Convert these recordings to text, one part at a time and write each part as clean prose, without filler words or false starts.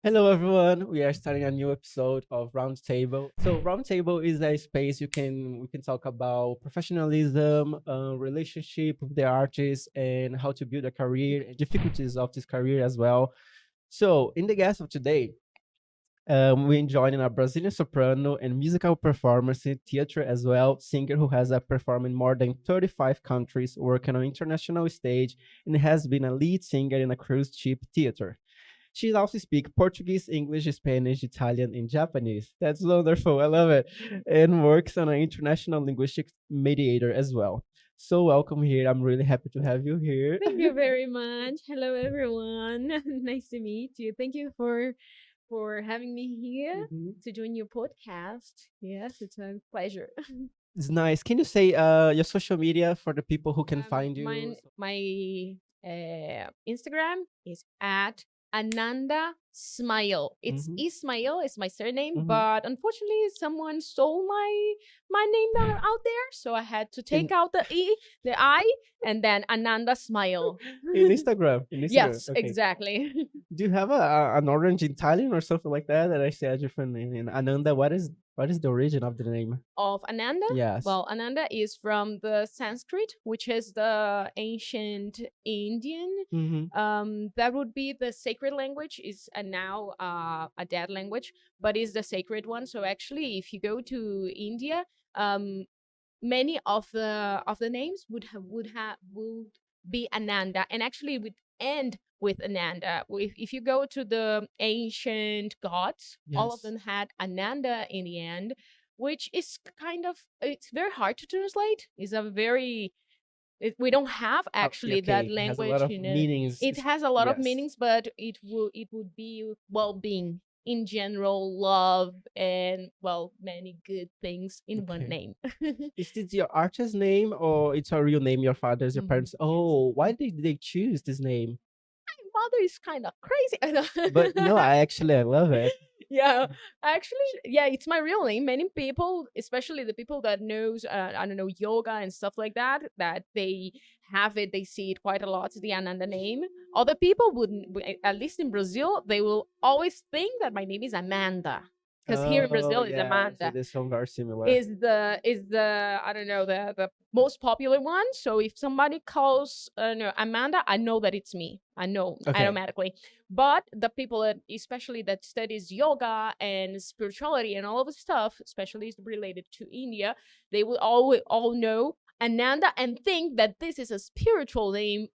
Hello, everyone. We are starting a new episode of Roundtable. So, Roundtable is a space we can talk about professionalism, relationship with the artist, and how to build a career, and difficulties of this career as well. So, in the guest of today, we joining a Brazilian soprano and musical performer, in theater as well, singer who has performed in more than 35 countries, working on international stage, and has been a lead singer in a cruise ship theater. She also speaks Portuguese, English, Spanish, Italian, and Japanese. That's wonderful. I love it. And works on an international linguistics mediator as well. So welcome here. I'm really happy to have you here. Thank you very much. Hello, everyone. Nice to meet you. Thank you for having me here Mhm. to join your podcast. Yes, it's a pleasure. It's nice. Can you say your social media for the people who can find you? My Instagram is at Ananda Smile. It's Mhm, Ismail is my surname, mhm. but unfortunately, someone stole my name out there, so I had to take In out the I, and then Ananda Smile. in Instagram. In Instagram. Yes, Okay. exactly. Do you have an orange in Italian or something like that? That I say a different name. In Ananda, what is the origin of the name? Of Ananda. Yes. Well, Ananda is from the Sanskrit, which is the ancient Indian. Mm-hmm. That would be the sacred language. Is now a dead language, but is the sacred one. So actually, if you go to India, um, many of the names would be Ananda, and actually it would end with Ananda. If you go to the ancient gods, all of Yes. them had Ananda in the end, which is kind of it's very hard to translate. It's a very we don't have actually that Okay, it has a lot language. of meanings. It has a lot of Yes. meanings, but it would be well-being in general, love, and well, many good things in one Okay. name. Is this your artist name or it's a real name? Your father's, your Mhm. parents? Oh, why did they choose this name? Mother is kind of crazy. But no, I love it. Yeah, actually, yeah, it's my real name. Many people, especially the people that knows I don't know, yoga and stuff like that, that they have it, they see it quite a lot, the Ananda name. Other people wouldn't, at least in Brazil, they will always think that my name is Amanda, because here in Oh Brazil is yeah, so Amanda, they sound very similar. is the I don't know, the most popular one. So if somebody calls no, Amanda, I know that it's me. I know Okay. automatically. But the people that especially that studies yoga and spirituality and all of the stuff, especially related to India, they will all know Ananda and think that this is a spiritual name,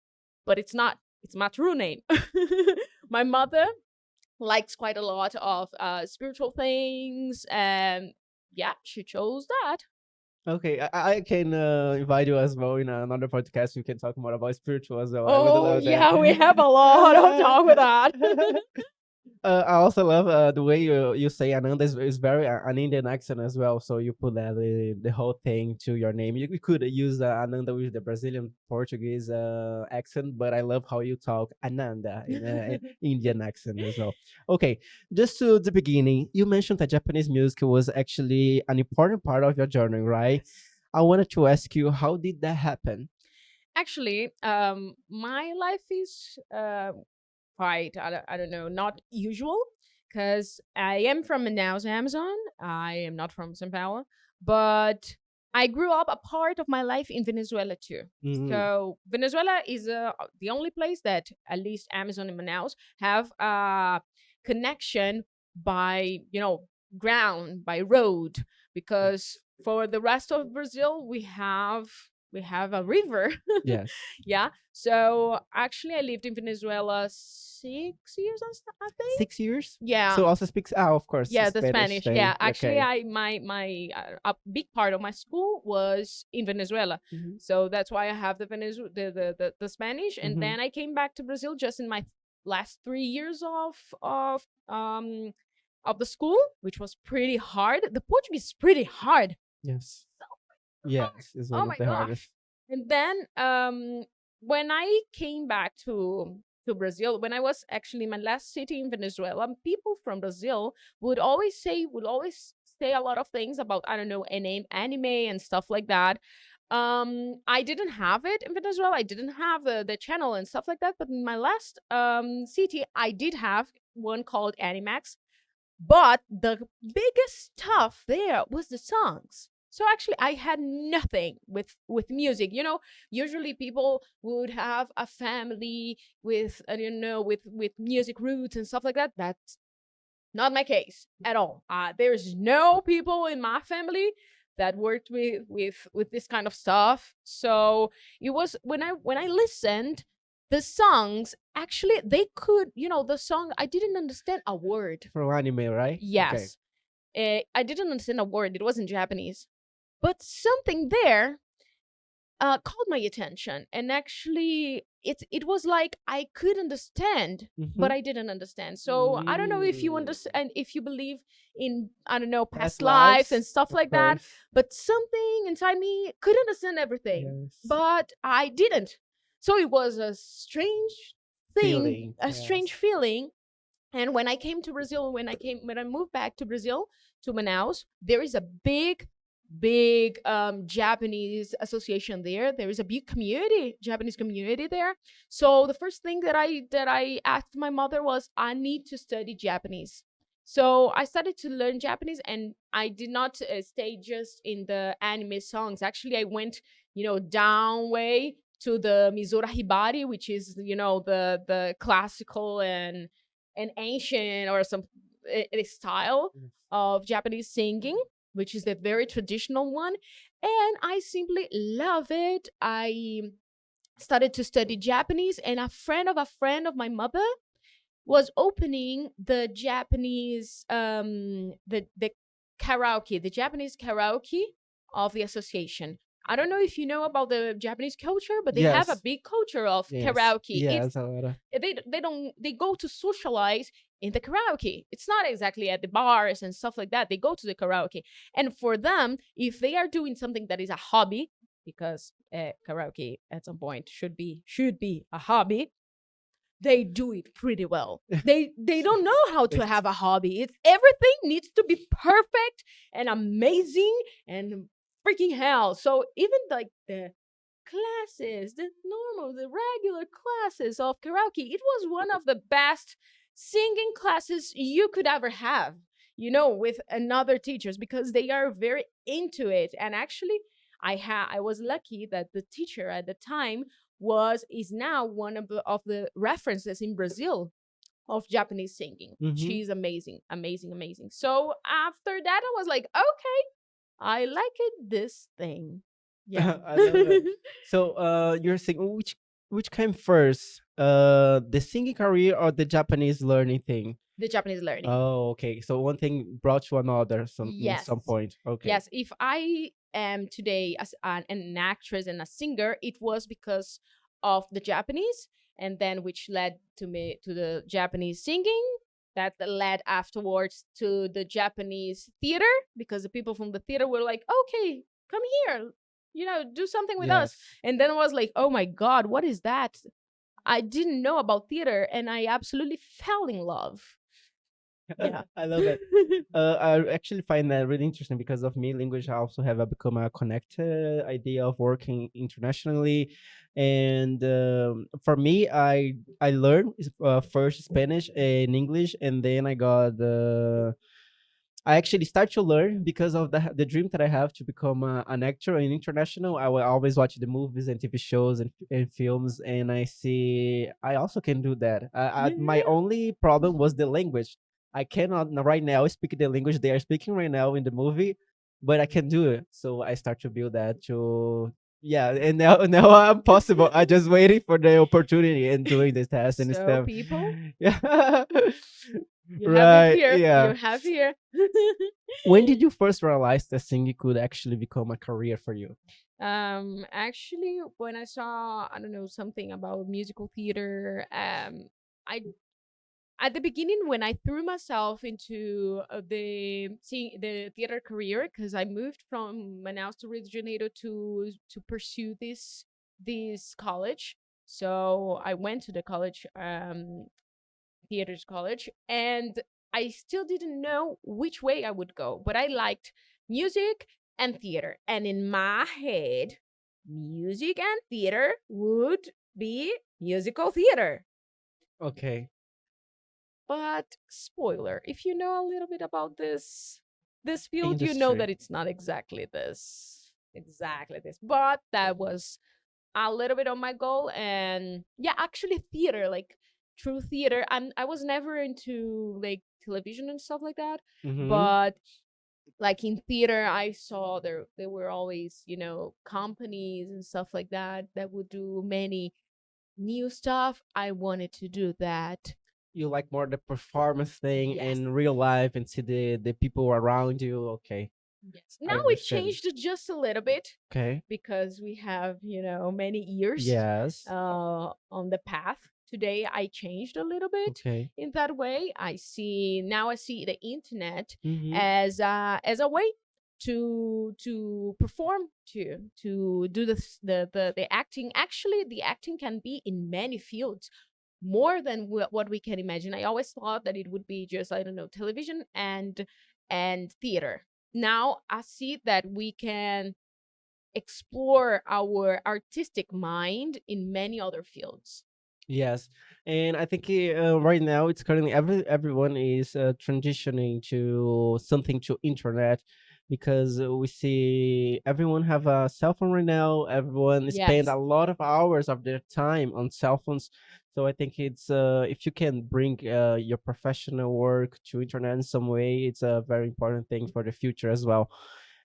but it's not. It's my true name. My mother likes quite a lot of spiritual things, and yeah, she chose that. Okay, I can invite you as well in another podcast. We can talk more about spiritual as well. I would Oh love that. yeah, we have a lot of talk with that. I also love the way you say Ananda is very an Indian accent as well. So you put that the whole thing to your name. You could use Ananda with the Brazilian Portuguese accent, but I love how you talk Ananda in Indian accent as well. Okay, just to the beginning, you mentioned that Japanese music was actually an important part of your journey, right? I wanted to ask you, how did that happen? Actually, my life is quite I don't know, not usual, because I am from Manaus, Amazon. I am not from São Paulo, but I grew up a part of my life in Venezuela too. Mm-hmm. So Venezuela is the only place that at least Amazon and Manaus have a connection by ground, by road, because for the rest of Brazil we have a river. Yes. Yeah. So actually, I lived in Venezuela 6 years, I think. 6 years? Yeah. So also speaks, of course, Yeah, the Spanish Spanish. then. Yeah, actually, Okay. my a big part of my school was in Venezuela, Mm-hmm. so that's why I have the Spanish. And Mm-hmm. then I came back to Brazil just in my last 3 years of the school, which was pretty hard. The Portuguese is pretty hard. Yes. So hard. Yes, it's Oh one of my the gosh. hardest. And then when I came back to Brazil, when I was actually in my last city in Venezuela, people from Brazil would always say a lot of things about, I don't know, anime and stuff like that. I didn't have it in Venezuela. I didn't have the channel and stuff like that. But in my last city, I did have. one called Animax. But the biggest stuff there was the songs. So actually, I had nothing with music. Usually people would have a family with, I don't know, with music roots and stuff like that. That's not my case at all. There's no people in my family that worked with this kind of stuff. So it was when I listened, the songs actually they could, the song I didn't understand a word. From anime, right? Okay. Yes, I didn't understand a word. It was in Japanese, but something there called my attention, and actually it was like I could understand, but Mm-hmm. I didn't understand. So I don't know if you understand, if you believe in, I don't know, past Past lives and lives, stuff of like that, course. but something inside me could understand everything, Yes. but I didn't. So it was a strange thing, Feeling. a strange Yes. feeling. And when I came to Brazil, when I moved back to Brazil, to Manaus, there is a big Japanese association there. There is a big community, Japanese community there. So the first thing that I asked my mother was, I need to study Japanese. So I started to learn Japanese, and I did not stay just in the anime songs. Actually, I went, down way to the Mizora Hibari, which is, the classical and ancient or some style Yes. of Japanese singing, which is the very traditional one. And I simply love it. I started to study Japanese, and a friend of my mother was opening the Japanese the karaoke, the Japanese karaoke of the association. I don't know if you know about the Japanese culture, but they have a Yes. big culture of Yes. karaoke. It's Yes. A lot of. they go to socialize in the karaoke. It's not exactly at the bars and stuff like that. They go to the karaoke, and for them, if they are doing something that is a hobby, because karaoke at some point should be a hobby, they do it pretty well. They don't know how to It's have a hobby. It's everything needs to be perfect and amazing and freaking hell. So even like the classes, the regular classes of karaoke, it was one of the best singing classes you could ever have, with another teachers, because they are very into it. And actually, I was lucky that the teacher at the time is now one of the references in Brazil of Japanese singing. mm-hmm. She's amazing, amazing, amazing. So after that, I was like, okay, I like it. This thing, yeah. I love it. So, you're saying which came first, the singing career or the Japanese learning thing? The Japanese learning. Oh, okay. So one thing brought to another Yes. some point. Okay. Yes. If I am today as an actress and a singer, it was because of the Japanese, and then which led to me to the Japanese singing. That led afterwards to the Japanese theater, because the people from the theater were like, okay, come here, do something with us. Yes. And then I was like, oh my God, what is that? I didn't know about theater, and I absolutely fell in love. Yeah. I love it. I actually find that really interesting because of me, language I also have become a connected idea of working internationally, and for me, I learned first Spanish and English, and then I actually start to learn because of the dream that I have to become an actor in international. I will always watch the movies and TV shows and films, and I see I also can do that. My Yeah. only problem was the language. I cannot right now speak the language they are speaking right now in the movie, but I can do it. So I start to build that to yeah, and now I'm possible. I just waiting for the opportunity and doing this test and So stuff. people, Yeah. you have it Right. here. Yeah. You have here. When did you first realize that singing could actually become a career for you? Actually, when I saw, I don't know, something about musical theater, I at the beginning, when I threw myself into the theater career, because I moved from Manaus to Rio de Janeiro to pursue this college. So I went to the college, theaters college, and I still didn't know which way I would go, but I liked music and theater. And in my head, music and theater would be musical theater. Okay. But spoiler, if you know a little bit about this field, you know Industry. that it's not exactly this. But that was a little bit on my goal. And yeah, actually theater, like true theater. I was never into like television and stuff like that, Mm-hmm. but like in theater I saw there were always, companies and stuff like that that would do many new stuff. I wanted to do that. You like more the performance thing Yes. in real life and see the people around you. Okay, Yes. Now I it understand. changed just a little bit Okay. because we have, many years Yes. on the path. Today I changed a little bit Okay. in that way. I see the internet Mm-hmm. as a way to perform, to do the acting. Actually, the acting can be in many fields, more than what we can imagine. I always thought that it would be just, I don't know, television and theater. Now I see that we can explore our artistic mind in many other fields. Yes, and I think right now it's currently everyone is transitioning to something to internet because we see everyone have a cell phone right now. Everyone spend Yes. a lot of hours of their time on cell phones. So I think it's if you can bring your professional work to internet in some way, it's a very important thing for the future as well.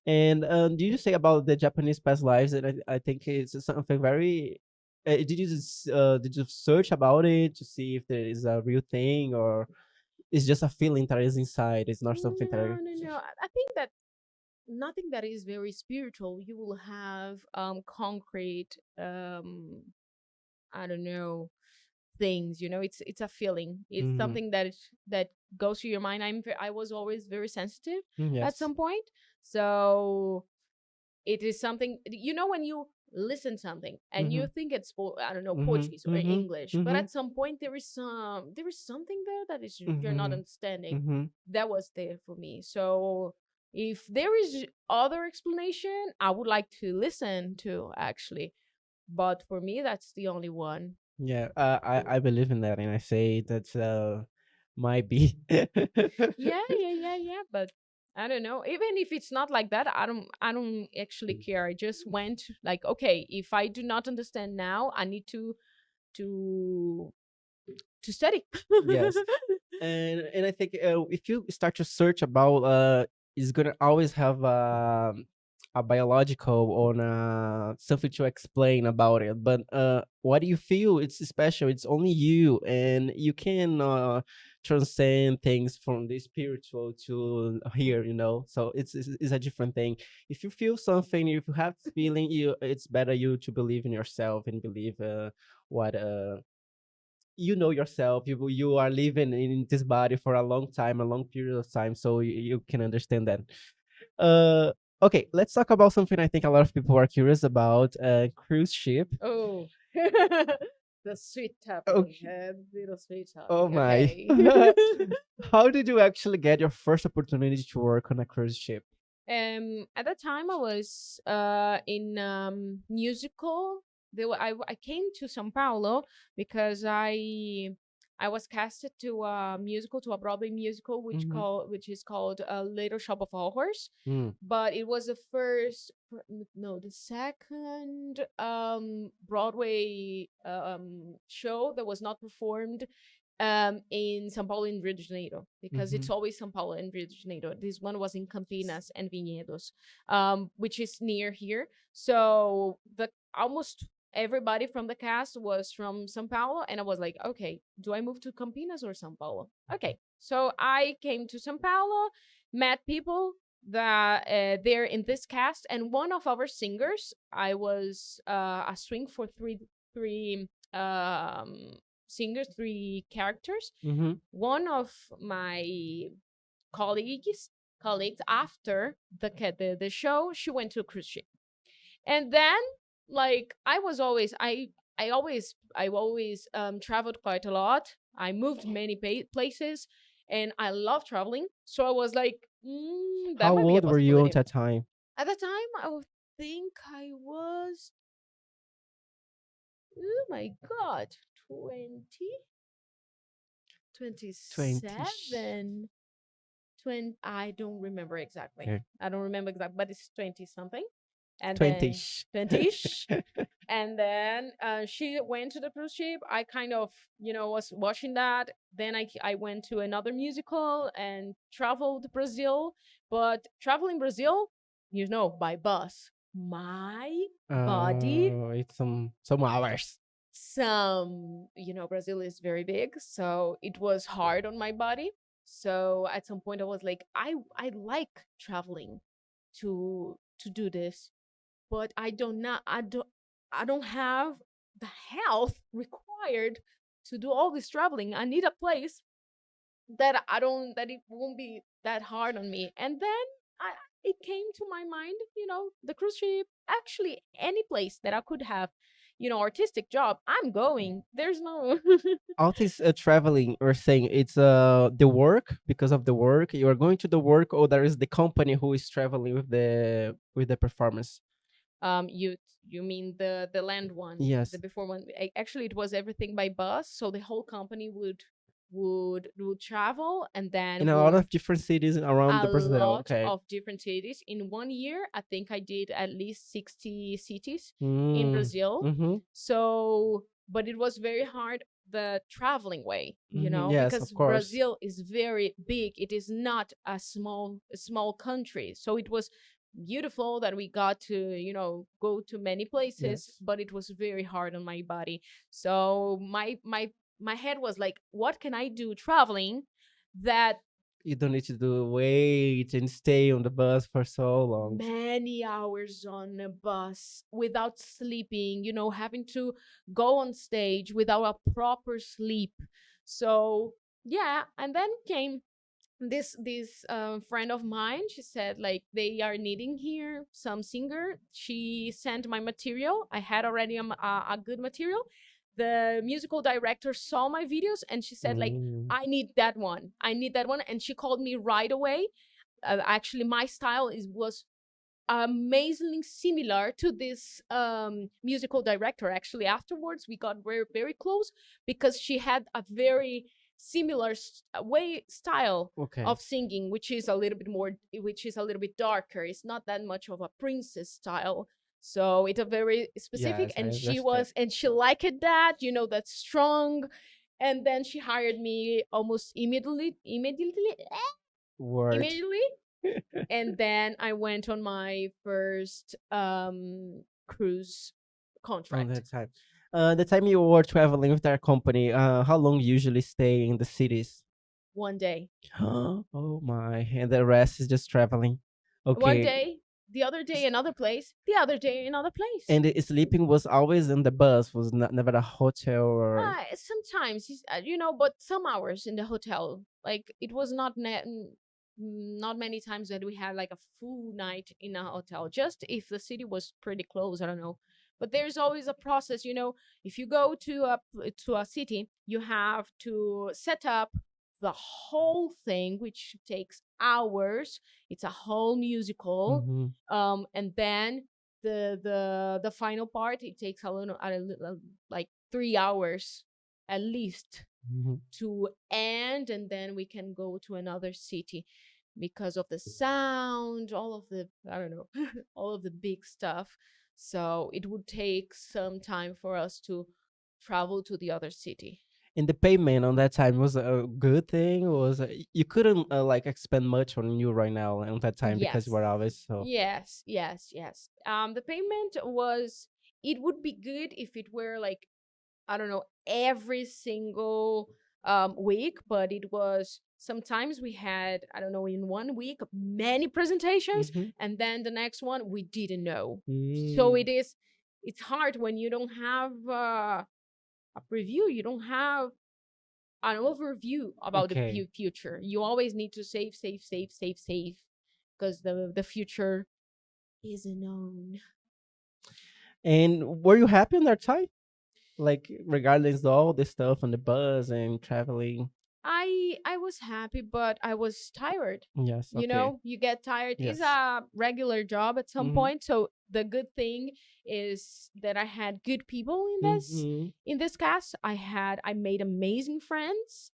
And did you say about the Japanese past lives? And I think it's something very did you search about it to see if there is a real thing or it's just a feeling that is inside? It's not something that No, no, no. I think that nothing that is very spiritual, you will have concrete, I don't know, things. It's a feeling. It's mm-hmm. something that goes through your mind. I was always very sensitive at Yes. some point. So it is something, when you listen something and Mm-hmm. you think it's I don't know, Mm-hmm. Portuguese or Mm-hmm. English, but Mm-hmm. at some point there is something there that is you're not Mm-hmm. understanding. Mm-hmm. That was there for me. So if there is other explanation, I would like to listen to, actually, but for me that's the only one. Yeah, I believe in that, and I say that might be. Yeah, yeah, yeah, yeah, but I don't know. Even if it's not like that, I don't actually care. I just went like, okay, if I do not understand now, I need to to study. Yes, and I think if you start to search about it's gonna always have a biological or something to explain about it. But what do you feel? It's special. It's only you, and you can transcend things from the spiritual to here. So it's a different thing. If you feel something, if you have this feeling, it's better you to believe in yourself and believe what you know yourself. You are living in this body for a long time, a long period of time, so you can understand that. uh okay, let's talk about something I think a lot of people are curious about, cruise ship. Oh, the sweet topic. Okay. Little sweet topic. Oh my. Okay. How did you actually get your first opportunity to work on a cruise ship? At that time, I was in musical. I came to São Paulo because I was casted to a musical, to a Broadway musical, Mm-hmm. which is called Little Shop of Horrors. Mm. But it was the first, no, the second Broadway show that was not performed in São Paulo and Rio de Janeiro, because Mm-hmm. it's always São Paulo and Rio de Janeiro. This one was in Campinas and Vinhedos, which is near here. So the almost everybody from the cast was from São Paulo, and I was like, okay, do I move to Campinas or São Paulo? Okay, so I came to São Paulo, met people that they're in this cast, and one of our singers, I was a swing for three singers, three characters. Mm-hmm. One of my colleagues colleagues after the show, she went to a cruise ship. And then, like, I always traveled quite a lot. I moved many places, and I love traveling. So I was like, that How might be a old were you at possibility. that time? At the time, I would think I was, oh my god, 20. 20. 27. 20, I don't remember exactly. Okay. I don't remember exactly, but it's 20 something. And 20. then 20ish. And then she went to the cruise ship. I kind of, was watching that. Then I went to another musical and traveled Brazil. But traveling Brazil, by bus. My body, It's some hours. Brazil is very big, so it was hard on my body. So at some point I was like, I like traveling to do this, but I don't have the health required to do all this traveling. I need a place that it won't be that hard on me. And then I it came to my mind, the cruise ship, actually any place that I could have, artistic job, I'm going. There's no All this traveling, we're saying it's the work, because of the work you are going to the work, or there is the company who is traveling with the performance. You mean the land one, the Yes, before one? Actually, it was everything by bus, so the whole company would travel, and in then a lot would of different cities around a the Brazil. lot Okay. of different cities in one year. I think I did at least 60 cities in Mm. Brazil. Mm-hmm. So, but it was very hard the traveling way, Mm-hmm. Yes, because of course. Brazil is very big. It is not a small country. So it was beautiful that we got to, go to many places, Yes. but it was very hard on my body. So my head was like, what can I do traveling that You don't need to do wait and stay on the bus for so long. many hours on a bus without sleeping, having to go on stage without a proper sleep. So, yeah, and then came this friend of mine. She said, like, they are needing here some singer. She sent my material. I had already a good material. The musical director saw my videos and she said, like, Mm. I need that one. I need that one. And she called me right away. Actually, my style was amazingly similar to this musical director. Actually, afterwards we got very, very close because she had a very similar way style Okay. of singing, which is a little bit darker. It's not that much of a princess style. So it's a very specific, Yes, I and understand. she liked that, that's strong. And then she hired me almost Word. immediately. And then I went on my first cruise On contract. that time. The time you were traveling with that company, how long you usually stay in the cities? One day. Oh my, and the rest is just traveling. One Okay. day, the other day another place, the other day another place. And the sleeping was always in the bus, was not never a hotel or. Sometimes, but some hours in the hotel. Like, it was not many times that we had like a full night in a hotel. Just if the city was pretty close, I don't know. But there's always a process. If you go to a city, you have to set up the whole thing, which takes hours. It's a whole musical, Mm-hmm. and then the final part, it takes like 3 hours at least Mm-hmm. to end, and then we can go to another city because of the sound, all of the, I don't know, all of the big stuff. So it would take some time for us to travel to the other city. And the payment on that time was a good thing. Was you couldn't like expend much on you right now on that time because you Yes. were always so. Yes, yes, yes. The payment was, it would be good if it were like, I don't know, every single week, but it was, sometimes we had, I don't know, in one week many presentations, Mm-hmm. and then the next one we didn't know. So Mm. it's hard when you don't have a preview, you don't have an overview about the Okay. future. You always need to save, save, save, save, save, because the future isn't known. And were you happy on that time? Like regardless of all this stuff on the bus and traveling. I was happy, but I was tired. Yes. Okay. You get tired. It's Yes. a regular job at some Mm-hmm. point. So the good thing is that I had good people in this Mm-hmm. in this cast. I made amazing friends.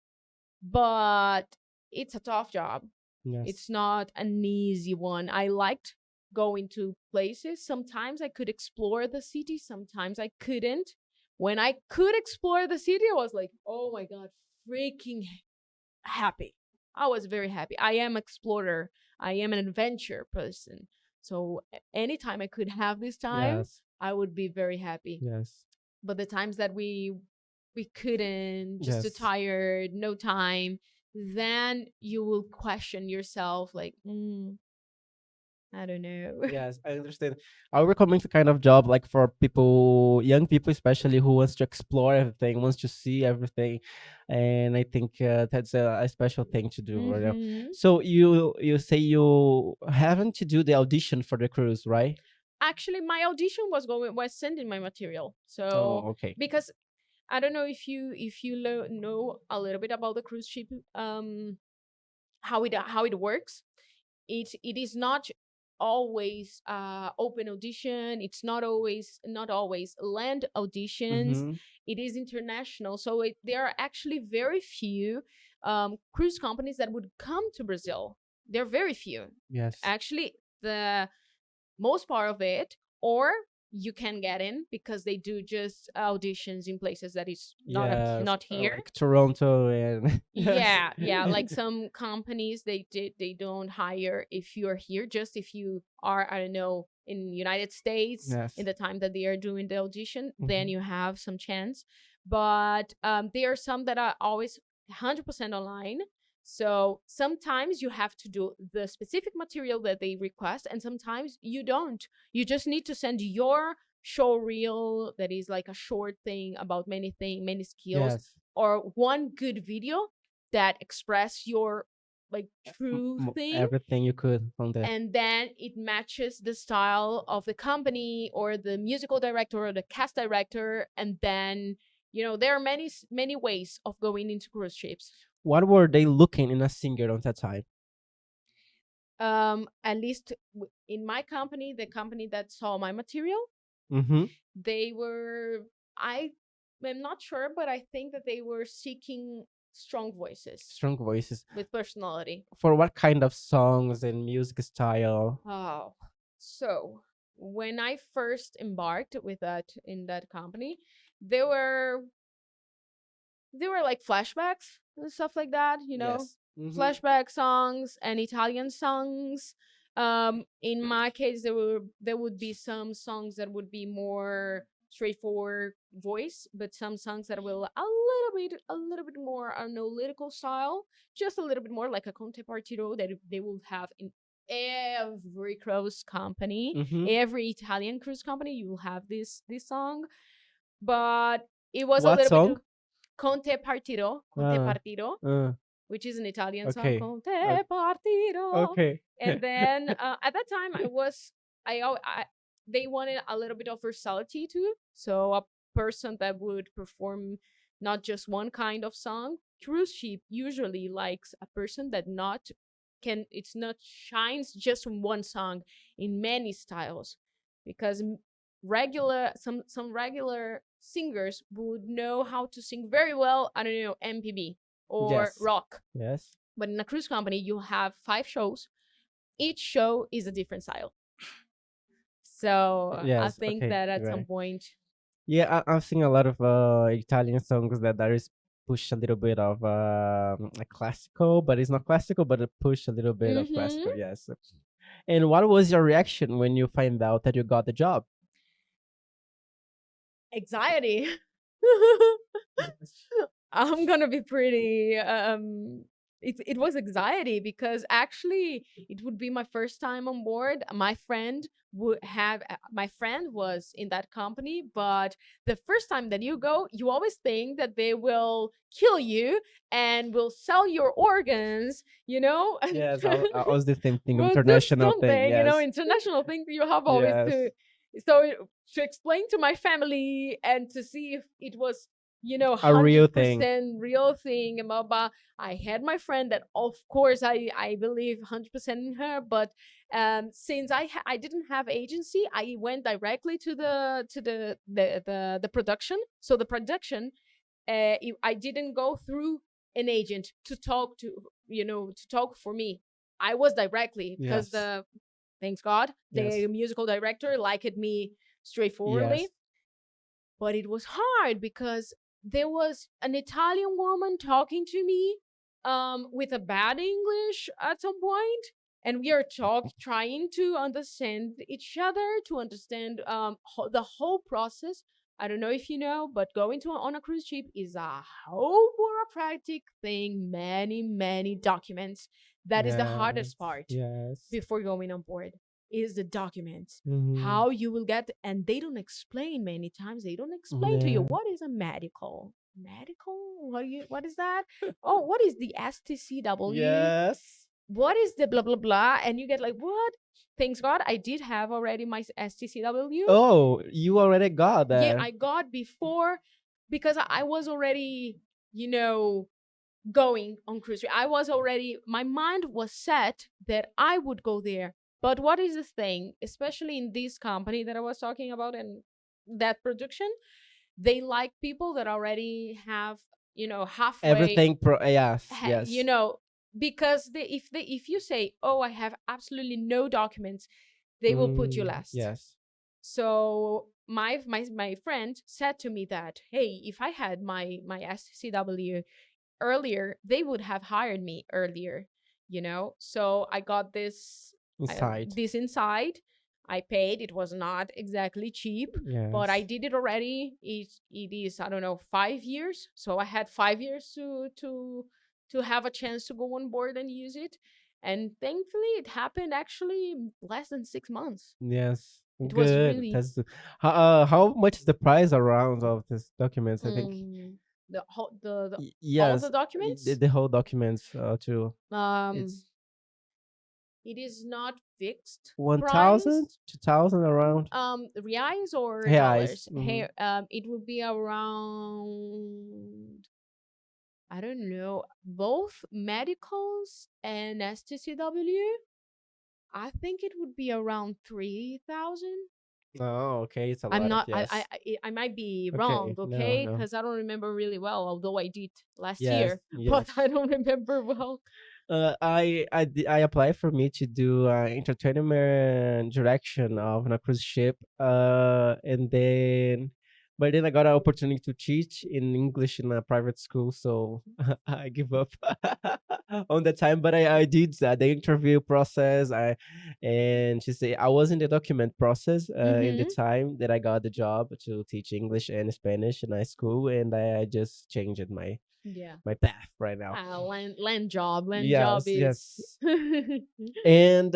but it's a tough job. Yes. It's not an easy one. I liked going to places. Sometimes I could explore the city, sometimes I couldn't. When I could explore the city, I was like, oh my God, freaking happy. I was very happy. I am explorer. I am an adventure person. So anytime I could have this time, Yes. I would be very happy. Yes. But the times that we couldn't, just too Yes. tired, no time, then you will question yourself like, I don't know. Yes, I understand. I recommend the kind of job like for people, young people especially, who wants to explore everything, wants to see everything, and I think that's a special thing to do right now. Hmm. So you say you haven't to do the audition for the cruise, right? Actually, my audition was sending my material. So Oh, okay. because I don't know if you know a little bit about the cruise ship, how it works. It is not always open audition. It's not always land auditions. Mm-hmm. It is international, so there are actually very few cruise companies that would come to Brazil. There are very few, Yes. actually. The most part of it, or you can get in because they do just auditions in places that is Yes. not here. Like Toronto and yes. Yeah, yeah, like some companies, they don't hire if you're here. Just if you are, I don't know, in United States in Yes. the time that they are doing the audition, then Mm-hmm. you have some chance. But there are some that are always 100% online. So sometimes you have to do the specific material that they request, and sometimes you don't. You just need to send your show reel, that is like a short thing about many skills, Yes. or one good video that express your like true thing, Everything you could on that. and then it matches the style of the company or the musical director or the cast director, and then there are many ways of going into cruise ships. What were they looking in a singer on that time? At least in my company, the company that saw my material, Mm-hmm. they were, I am not sure, but I think that they were seeking strong voices Strong voices. with personality. For what kind of songs and music style? Oh, so when I first embarked with that in that company, there were like flashbacks and stuff like that, Yes. Mm-hmm. flashback songs and Italian songs. In my case, there would be some songs that would be more straightforward voice, but some songs that will a little bit more analytical style, just a little bit more like a Conte Partito that they will have in every cruise company, Mm-hmm. every Italian cruise company. You will have this song, but it was a What little bit song? Conte Uh, Partito, uh, which is an Italian song, okay. Uh, Conte Partito. okay. And then at that time, I they wanted a little bit of versatility too. So a person that would perform not just one kind of song. Cruise ship usually likes a person that not can it's not shines just from one song, in many styles, because some regular singers would know how to sing very well, I don't know, MPB or Yes. rock. Yes. But in a cruise company, you have 5 shows. Each show is a different style. So I Yes. think Okay. that at some Right. point, Yeah, I've seen a lot of Italian songs that is push a little bit of a classical, but it's not classical, but it push a little bit of hmm classical. Yes. And what was your reaction when you find out that you got the job? anxiety. I'm gonna be pretty. It was anxiety because actually it would be my first time on board. My friend was in that company, but the first time that you go, you always think that they will kill you and will sell your organs, Yes, I was the same thing. will do International thing. something, Yes. international thing that you have always Yes. to. So to explain to my family and to see if it was A real thing. 100% real thing, and blah, blah. I had my friend that, of course, I believe 100% in her, but since I didn't have agency, I went directly to the production. So the production, I didn't go through an agent to talk to, to talk for me. I was directly, because Yes. thanks God, Yes. the musical director liked me straightforwardly. Yes. But it was hard because there was an Italian woman talking to me with a bad English at some point, and we are trying to understand each other, to understand the whole process. I don't know if you know, but going to on a cruise ship is a whole bureaucratic thing. Many, many documents. That is the Yes. hardest part Yes. before going on board, is the documents, Mm-hmm. how you will get. And they don't explain, many times they don't explain to you Yeah. what is a medical, what is that. Oh, what is the STCW, Yes. what is the blah blah blah, and you get like, what. Thanks God, I did have already my STCW. Oh, you already got Yeah, that. I got before, because I was already, you know going on cruise ship. I was already, my mind was set that I would go there. But what is the thing, especially in this company that I was talking about, and that production, they like people that already have, halfway, Everything yes, ha- you yes. know, because if you say, oh, I have absolutely no documents, they will put you last. Yes. So my friend said to me that, hey, if I had my SCW earlier, they would have hired me earlier. So I got Inside. this inside. I paid. It was not exactly cheap, but I Yes. did it already. It is, I don't know, 5 years. So I had 5 years to have a chance to go on board and use it. And thankfully it happened actually less than 6 months. Yes. It was Good. really, That's how much is the price around of this documents? I think all the yes, documents. the whole documents too. um It's it is not fixed 1,000, price. 2,000 around Reais or reais. dollars. Hey, it would be around, I don't know, both medicals and STCW. I think it would be around 3,000. Oh, okay, it's a I'm lot. not. Yes. I might be wrong, Okay. No, okay? no. Because I don't remember really well. Although I did last Yes, year, but yes. I don't remember well. I applied for me to do entertainment direction of a cruise ship. And then, but then I got an opportunity to teach in English in a private school, so I give up on the time. But I did the interview process. And she said I was in the document process in the Mm-hmm. time that I got the job to teach English and Spanish in a school, and I just changed Yeah. my path right now. Land job Yes, yes. is. And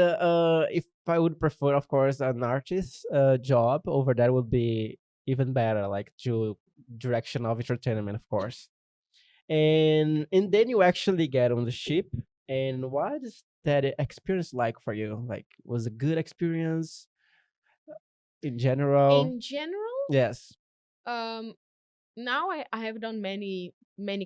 if I would prefer, of course, an artist job over that would be even better, like to direction of entertainment, of course. And then you actually get on the ship. And what is that experience like for you? Like, was a good experience in general? In general, Yes. um now I have done many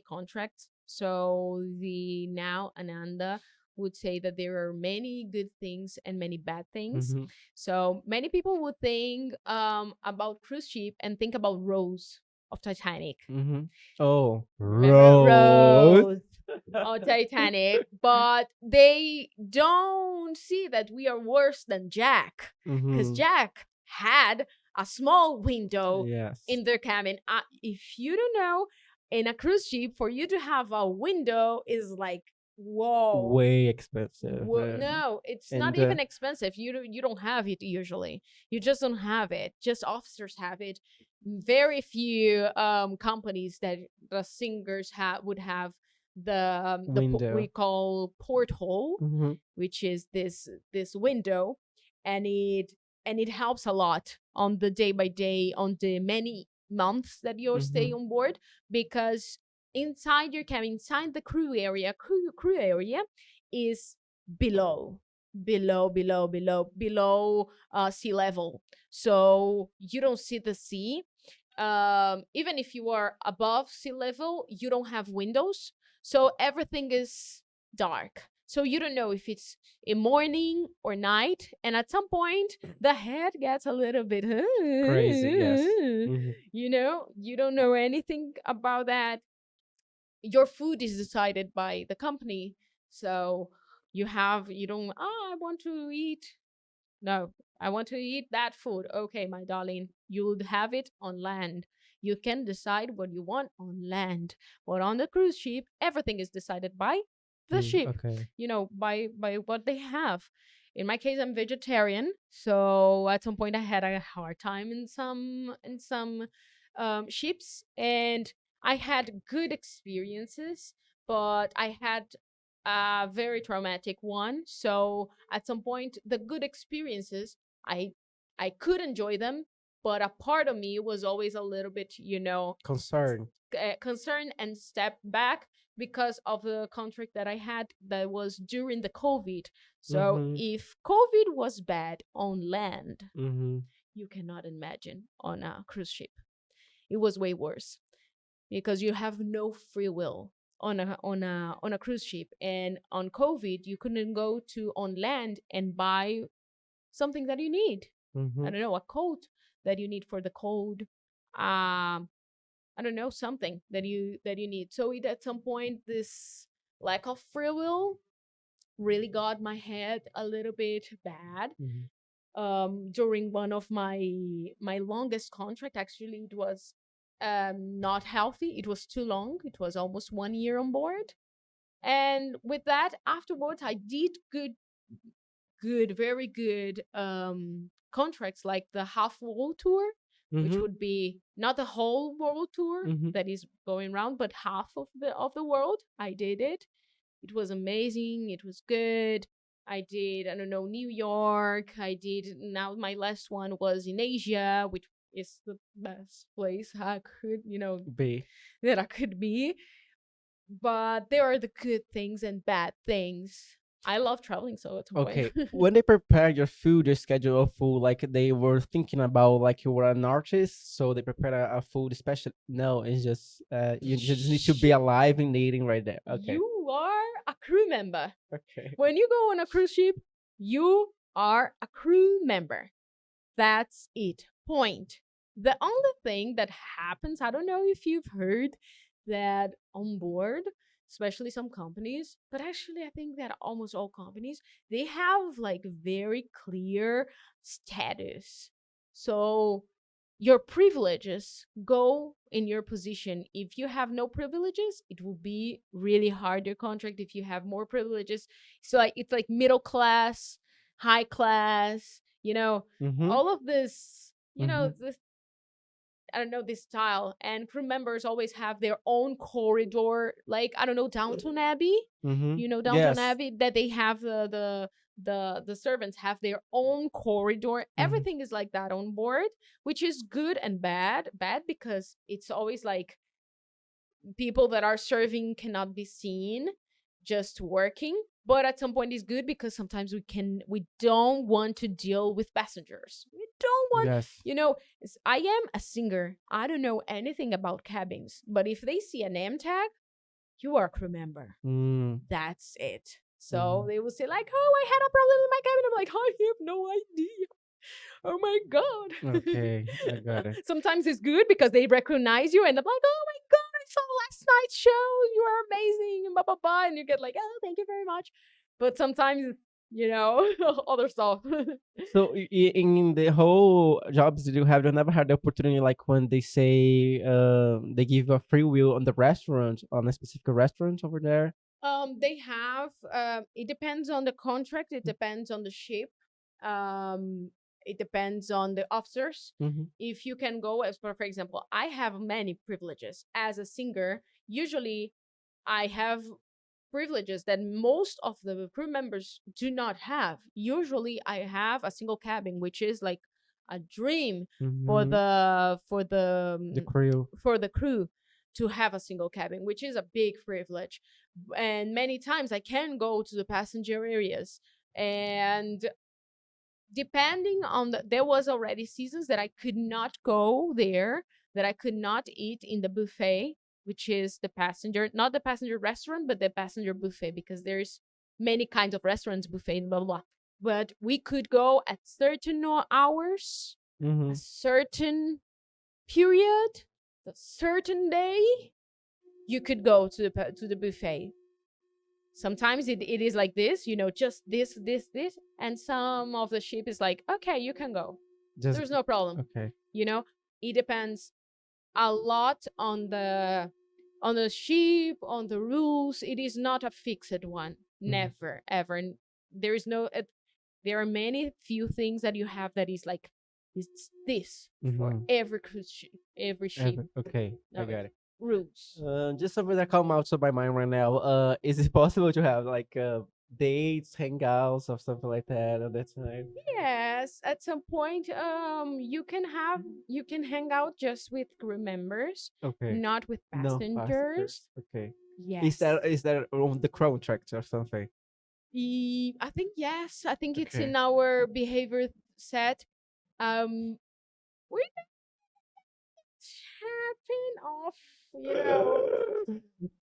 contracts. So the now Ananda would say that there are many good things and many bad things. Mm-hmm. So many people would think about cruise ship and think about Rose of Titanic. Mm-hmm. Oh, Remember Rose. Rose of Titanic, but they don't see that we are worse than Jack, because Mm-hmm. Jack had a small window Yes. in their cabin. If you don't know, in a cruise ship, for you to have a window is like, whoa. Way expensive. No, it's not And even expensive. You don't have it usually. You just don't have it. Just officers have it. Very few companies that the singers would have we window. call porthole, Mm-hmm. which is this window, and it helps a lot on the day by day, on the many months that you're Mm-hmm. staying on board, because inside your cabin, inside the crew area is below sea level. So you don't see the sea. Even if you are above sea level, you don't have windows, so everything is dark. So you don't know if it's in morning or night, and at some point the head gets a little bit Crazy. Yes. Mm-hmm. you don't know anything about that. your food is decided by the company. So you don't, I want to eat, no, I want to eat that food. Okay, my darling, you'll have it on land. You can decide what you want on land. But on the cruise ship, everything is decided by the ship, Okay. by what they have. In my case, I'm vegetarian, so at some point I had a hard time in some ships, and I had good experiences, but I had a very traumatic one. So at some point, the good experiences, I I could enjoy them, but a part of me was always a little bit, Concern. concerned and step back because of the contract that I had that was during the COVID. So Mm-hmm. if COVID was bad on land, Mm-hmm. you cannot imagine on a cruise ship. It was way worse because you have no free will on a cruise ship, and on COVID you couldn't go to on land and buy something that you need. Mm-hmm. I don't know, a coat that you need for the cold. I don't know, something that you need. So at some point, this lack of free will really got my head a little bit bad. Mm-hmm. During one of my longest contract, actually, it was not healthy. It was too long. It was almost 1 year on board. And with that, afterwards, I did very good contracts, like the half world tour, which Mm-hmm. would be not the whole world tour Mm-hmm. that is going around, but half of the world. I did it. It was amazing. It was good. I did, I don't know, New York. I did, now my last one was in Asia, which is the best place I could, B. that I could be. But there are the good things and bad things. I love traveling, so at some point. Okay. When they prepare your food, your schedule of food, like they were thinking about like you were an artist, so they prepared a food special. No, it's just you just need to be alive and eating right there. Okay. You are a crew member. Okay. When you go on a cruise ship, you are a crew member. That's it. Point. The only thing that happens, I don't know if you've heard that on board, especially some companies, but actually I think that almost all companies, they have like very clear status. So your privileges go in your position. If you have no privileges, it will be really hard your contract. If you have more privileges, so like it's like middle class, high class, Mm-hmm. all of this, Mm-hmm. this, I don't know, this style. And crew members always have their own corridor, like, I don't know, Downton Abbey. Mm-hmm. Downton Yes. Abbey, that they have the servants have their own corridor. Mm-hmm. Everything is like that on board, which is good and bad. Bad because it's always like people that are serving cannot be seen just working, but at some point it's good because sometimes we don't want to deal with passengers. We don't want, Yes. I am a singer. I don't know anything about cabins, but if they see a name tag, you are a crew member. Mm. That's it. So Mm-hmm. they will say like, "Oh, I had a problem with my cabin." I'm like, "I have no idea. Oh my god." Okay, I got it. Sometimes it's good because they recognize you and they're like, "Oh my god, I saw last night's show. You are amazing," and blah blah blah, and you get like, "Oh, thank you very much." But sometimes, other stuff. So in the whole jobs that you have, you never had the opportunity like when they say they give you a free will on the restaurant on a specific restaurant over there. They have. It depends on the contract. It depends on the ship. Um, it depends on the officers. Mm-hmm. If you can go, as for example, I have many privileges as a singer. Usually, I have privileges that most of the crew members do not have. Usually, I have a single cabin, which is like a dream for Mm-hmm. the for the The crew. for the crew to have a single cabin, which is a big privilege. And many times I can go to the passenger areas, and depending on there was already seasons that I could not go there, that I could not eat in the buffet, which is the passenger, not the passenger restaurant, but the passenger buffet, because there's many kinds of restaurants, buffet, blah blah blah. But we could go at certain hours, Mm-hmm. a certain period, a certain day. you could go to the buffet. Sometimes it is like this, just this, and some of the ship is like, okay, you can go. Just There's no problem. okay. It depends a lot on the ship, on the rules. It is not a fixed one. Never, ever. And there is no. There are many few things that you have that is like it's this for every cruise ship, every ship. Okay, I got it. Rules. Just something that come out of my mind right now. Is it possible to have like dates, hangouts, or something like that at that time? Yes, at some point, you can hang out just with crew members, Okay. not with No passengers. Okay. Yes. Is that on the contract or something? I think yes. I think it's Okay. in our behavior set. We happen off,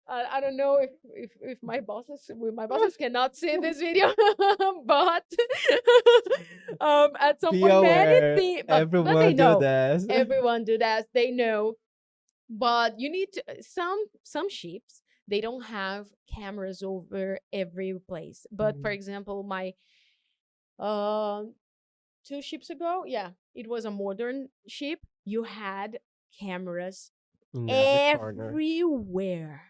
I don't know if my bosses cannot see this video, but at some Be point many aware, things, but they everyone do know. that. Everyone do that. They know, but you need to some ships, they don't have cameras over every place. But for example, my 2 ships ago, yeah, it was a modern ship. You had cameras In every corner.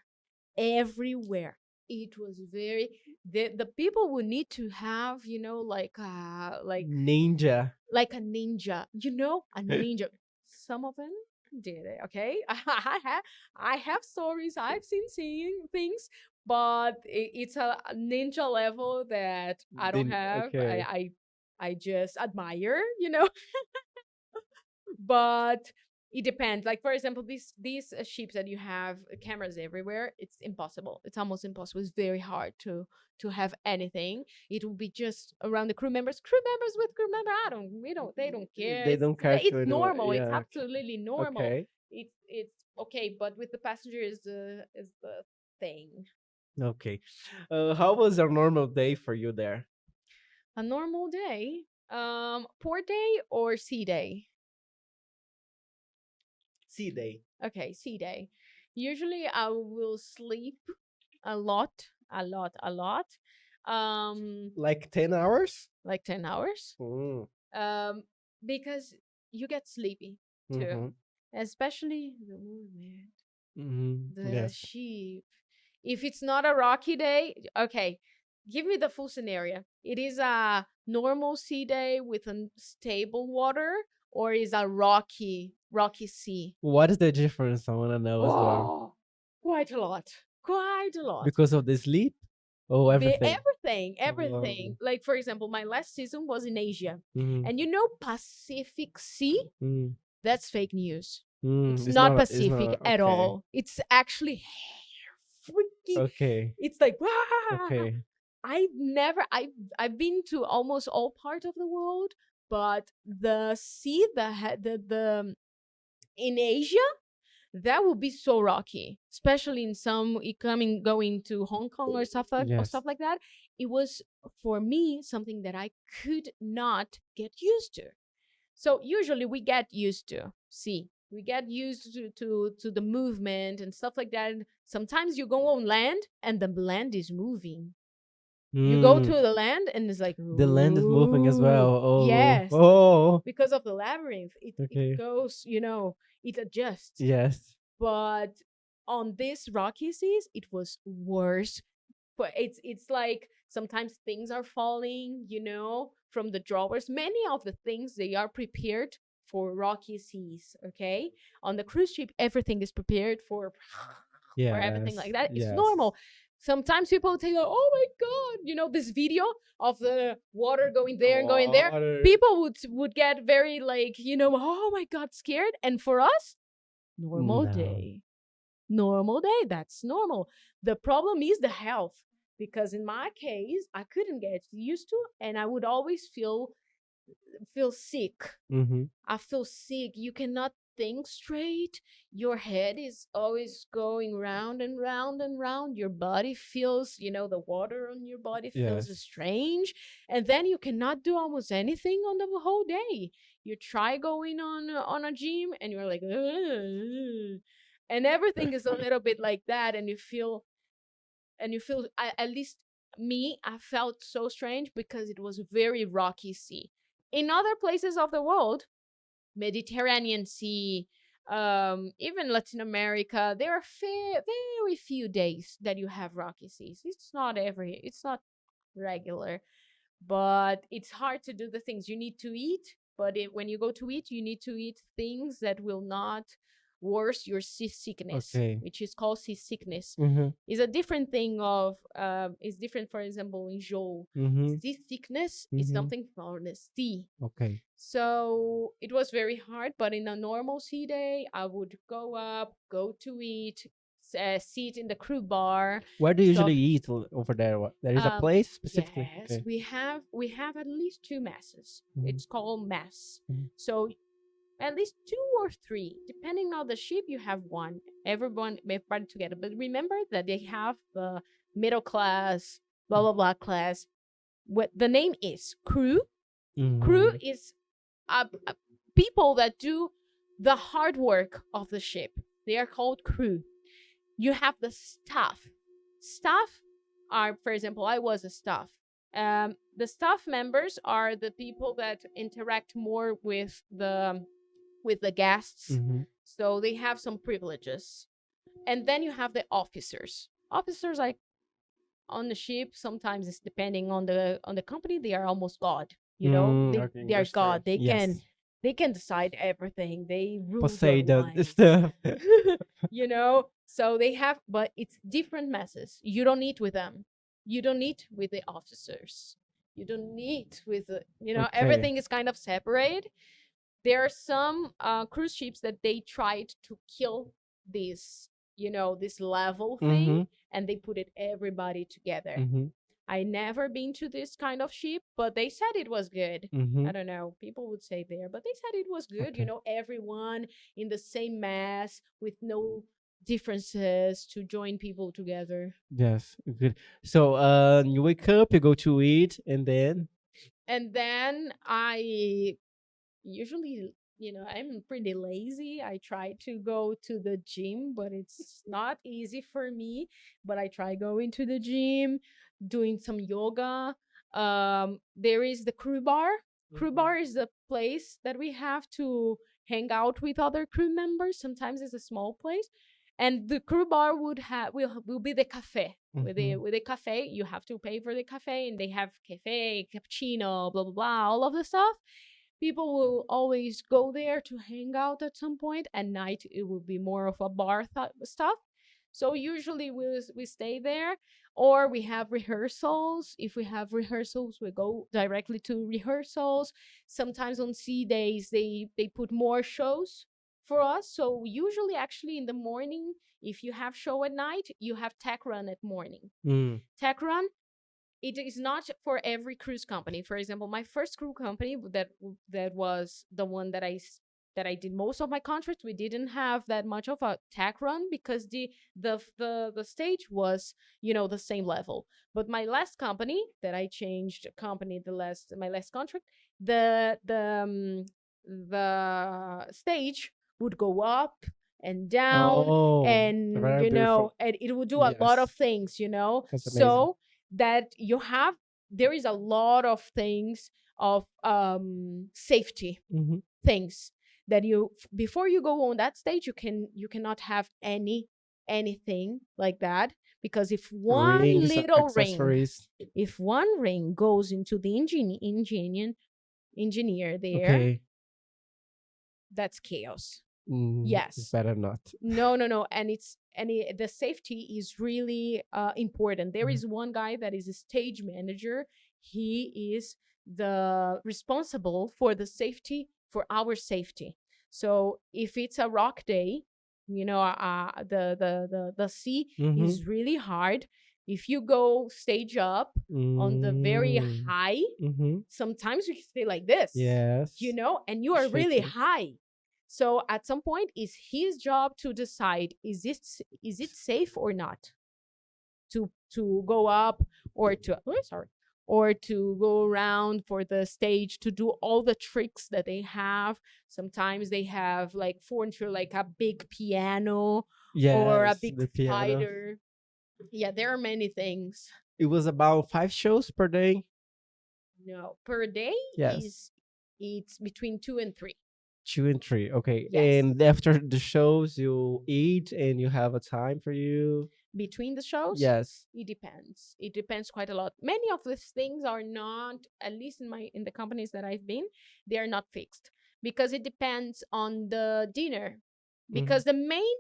everywhere. It was very the people would need to have, like Ninja. like a ninja, a ninja. Some of them did it, okay. I have stories, I've seen things, but it's a ninja level that I don't have. Okay. I just admire, but it depends. Like for example, these ships that you have cameras everywhere, it's impossible. It's almost impossible. It's very hard to have anything. It will be just around the crew members with crew member. I don't we don't They don't care. They don't care. It's normal. It's absolutely normal. Okay. It's okay, but with the passenger is the thing. Okay. How was a normal day for you there? A normal day, port day or sea day? Sea day. Okay, sea day. Usually I will sleep a lot, a lot, a lot. Like 10 hours? Like 10 hours. Because you get sleepy too. Especially the movement, the ship. If it's not a rocky day, okay, give me the full scenario. It is a normal sea day with a stable water, or is a rocky sea? What is the difference? I want to know as well. Quite a lot. Quite a lot. Because of the sleep? Oh, everything. Everything. Like for example, my last season was in Asia. Mhm. And Pacific Sea? Mm. That's fake news. Mm, It's not it's Pacific not- at okay. all. It's actually freaky. Okay. It's like Okay. I've been to almost all parts of the world, but the sea, the in Asia, that would be so rocky, especially in some going to Hong Kong or stuff like Yes. that. It was for me something that I could not get used to. So usually we get used to sea. We get used to the movement and stuff like that. And sometimes you go on land and the land is moving. You go to the land and it's like the land is moving as well. Oh. Yes. Oh. Because of the labyrinth, Okay. it goes, it adjusts. Yes. But on this rocky seas, it was worse. But it's like sometimes things are falling, from the drawers. Many of the things, they are prepared for rocky seas. Okay, on the cruise ship, everything is prepared for everything like that. It's normal. Sometimes people tell you, "Oh my god," this video of the water going there and going there. People would get very like, "Oh my god," scared. And for us, normal day. Normal day. That's normal. The problem is the health, because in my case, I couldn't get used to, and I would always feel sick. I feel sick. You cannot think straight. Your head is always going round and round and round. Your body feels, the water on your body feels strange. And then you cannot do almost anything on the whole day. You try going on a gym and you're like, ugh. and everything is a little bit like that, and you feel at least me, I felt so strange because it was very rocky sea. In other places of the world, Mediterranean Sea, even Latin America, there are very few days that you have rocky seas. It's not regular, but it's hard to do the things you need to eat. But when you go to eat, you need to eat things that will not worse your seasickness, Okay. which is called seasickness. Mm-hmm. Is a different thing of is different. For example, in Joe, Mm-hmm. seasickness is Mm-hmm. something from the sea. Okay. So it was very hard, but in a normal sea day, I would go up, go to eat, sit in the crew bar. Where do you So usually eat over there? There is a place specifically? yes, Okay. we have at least two masses. Mhm. It's called mass. Mhm. So at least two or three, depending on the ship, you have one. Everybody together. But remember that they have the middle class, blah blah blah class. What the name is crew. Crew Mhm. is people that do the hard work of the ship. They are called crew. You have the staff. Staff are, for example, I was a staff. The staff members are the people that interact more with the guests, Mhm. so they have some privileges. And then you have the officers. Officers, like on the ship, sometimes it's depending on the company, they are almost god. They Okay, they are that's true. god. They can Yes. they can decide everything. They rule your Poseidon life. stuff. So they have, but it's different masses. You don't eat with them. You don't eat with the officers. You don't eat with Okay. everything is kind of separate. There are some cruise ships that they tried to kill this this level thing, Mhm. and they put it everybody together. Mhm. I never been to this kind of ship, but they said it was good. I Mhm. don't know, people would say there, but they said it was good. Okay. Everyone in the same mass with no differences to join people together. Yes. Good. So, you wake up, you go to eat, and then. And then I usually, I'm pretty lazy. I try to go to the gym, but it's not easy for me. But I try going to the gym, doing some yoga. There is the crew bar. Crew Mhm. bar is the place that we have to hang out with other crew members. Sometimes it's a small place. And the crew bar will be the cafe. Mhm. With the cafe, you have to pay for the cafe, and they have cafe, cappuccino, blah blah blah, all of the stuff. People will always go there to hang out at some point. At night, it will be more of a bar stuff. So usually we stay there, or we have rehearsals. If we have rehearsals, we go directly to rehearsals. Sometimes on sea days, they put more shows for us. So usually, actually, in the morning, if you have show at night, you have tech run at morning. Mm. Tech run, it is not for every cruise company. For example, my first cruise company that was the one that I did most of my contracts. We didn't have that much of a tech run because the stage was the same level. But my last company that I changed company my last contract, the stage would go up and down, Oh, and very beautiful. and it would do a lot of Yes, things. that's amazing. So that there is a lot of things of safety Mhm. things that you before you go on that stage, you cannot have anything like that, because Rings, accessories. if one ring goes into the engineer there, Okay. that's chaos. It's Yes. better not. No, no, no. The safety is really important. There Mhm. is one guy that is a stage manager. He is the responsible for the safety, for our safety. So if it's a rock day, the sea Mhm. is really hard. If you go stage up on the very Mm. high, Mhm. sometimes you can stay like this, Yes. and you are really Shaking. high. So at some point, it's his job to decide, is it safe or not to go up, or to sorry, or to go around for the stage to do all the tricks that they have. Sometimes they have like furniture, like a big piano or a Yes, big the piano. spider. Yeah, there are many things. It was about 5 shows per day. No, per day Yes, is it's between 2 and 3. 2 and 3. Okay, Yes. and after the shows, you eat and you have a time for you. Between the shows, Yes. it depends quite a lot. Many of these things are not, at least in the companies that I've been, they are not fixed, because it depends on the dinner. Mm-hmm. Because the main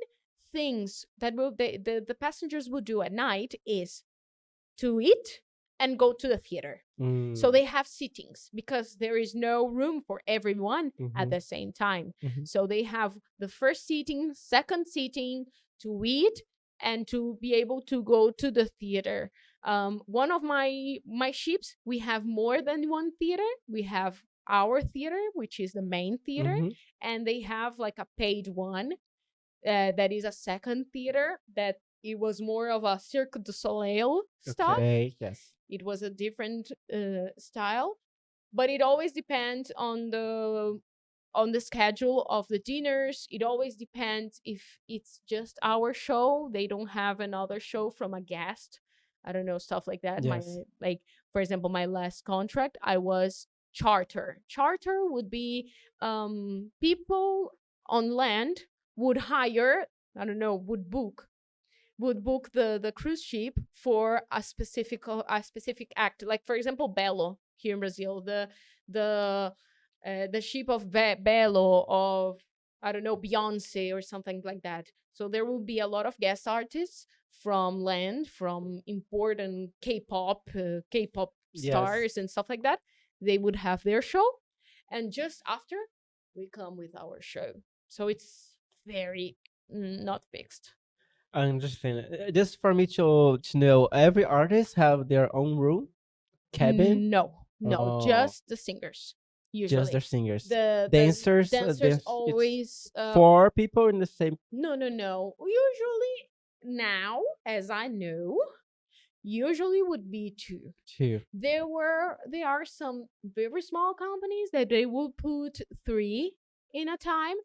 things that the passengers will do at night is to eat and go to the theater. So Mm. they have sittings because there is no room for everyone at Mm-hmm. the same time. Mm-hmm. So they have the first seating, second seating, to eat and to be able to go to the theater. One of my ships, we have more than one theater. We have our theater, which is the main theater, Mm-hmm. and they have like a paid one, that is a second theater, that it was more of a Cirque du Soleil stuff. Okay. Yes. It was a different style, but it always depends on the schedule of the dinners. It always depends if it's just our show. They don't have another show from a guest. I don't know, stuff like that. My Yes. like for example, my last contract, I was charter. Charter would be people on land would hire, I don't know, would book the cruise ship for a specific act. Like for example, Belo here in Brazil, the ship of Belo, of, I don't know, Beyonce or something like that. So there will be a lot of guest artists from land, from important K-pop Yes. stars and stuff like that. They would have their show, and just after we come with our show. So it's very not fixed. I understand. Just for me to know, every artist have their own room, cabin. No, no, Oh, just the singers. just their Usually, singers, the dancers. dancers It's always. 4 people in the same No, no, no. Usually now, as I know, usually would be two. too. There are some very small companies that they will put three in a time.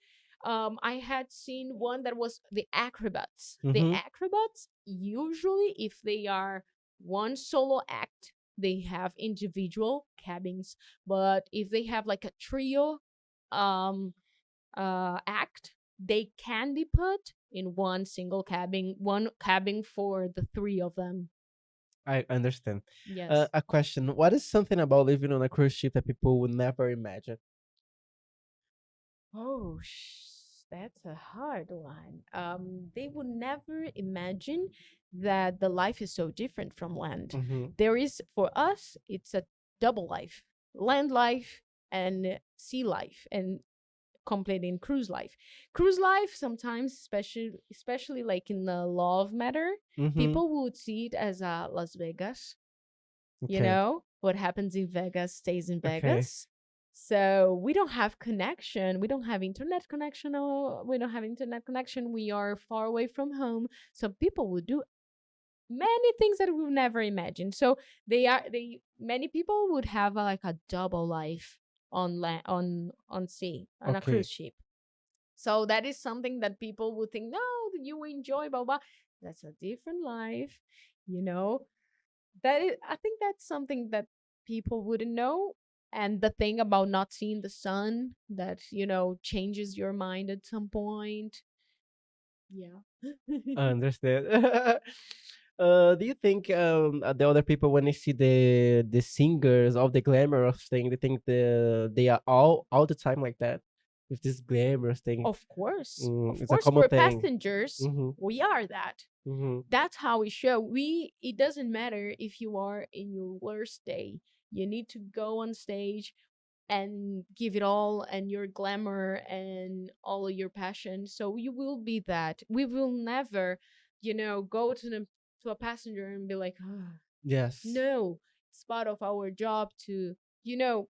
I had seen one that was the acrobats. The Mm-hmm. acrobats, usually if they are one solo act, they have individual cabins. But if they have like a trio um act, they can be put in one single cabin, one cabin for the three of them. I understand. Yes. A question: what is something about living on a cruise ship that people would never imagine? Oh, that's a hard one. They would never imagine that the life is so different from land. Mm-hmm. There is, for us, it's a double life: land life and sea life, and complete in cruise life. Cruise life sometimes, especially like in the love matter, Mm-hmm. people would see it as a Las Vegas. Okay. What happens in Vegas stays in Okay. Vegas. So we don't have connection. We don't have internet connection. Or we don't have internet connection. We are far away from home. So people would do many things that we would never imagine. So they many people would have like a double life on land, on sea, on a Okay. cruise ship. So that is something that people would think, no, you enjoy, blah blah. That's a different life, you know. I think that's something that people wouldn't know. And the thing about not seeing the sun, that changes your mind at some point. Yeah. I understand. Do you think the other people, when they see the singers, all the glamorous thing, they think they are all the time like that with this glamorous thing? Of course, It's a common for thing. passengers, Mm-hmm. we are that. Mm-hmm. That's how we show. It doesn't matter if you are in your worst day. You need to go on stage and give it all, and your glamour and all of your passion. So you will be that. We will never, go to a passenger and be like, "Ah." Yes. No, it's part of our job to, you know,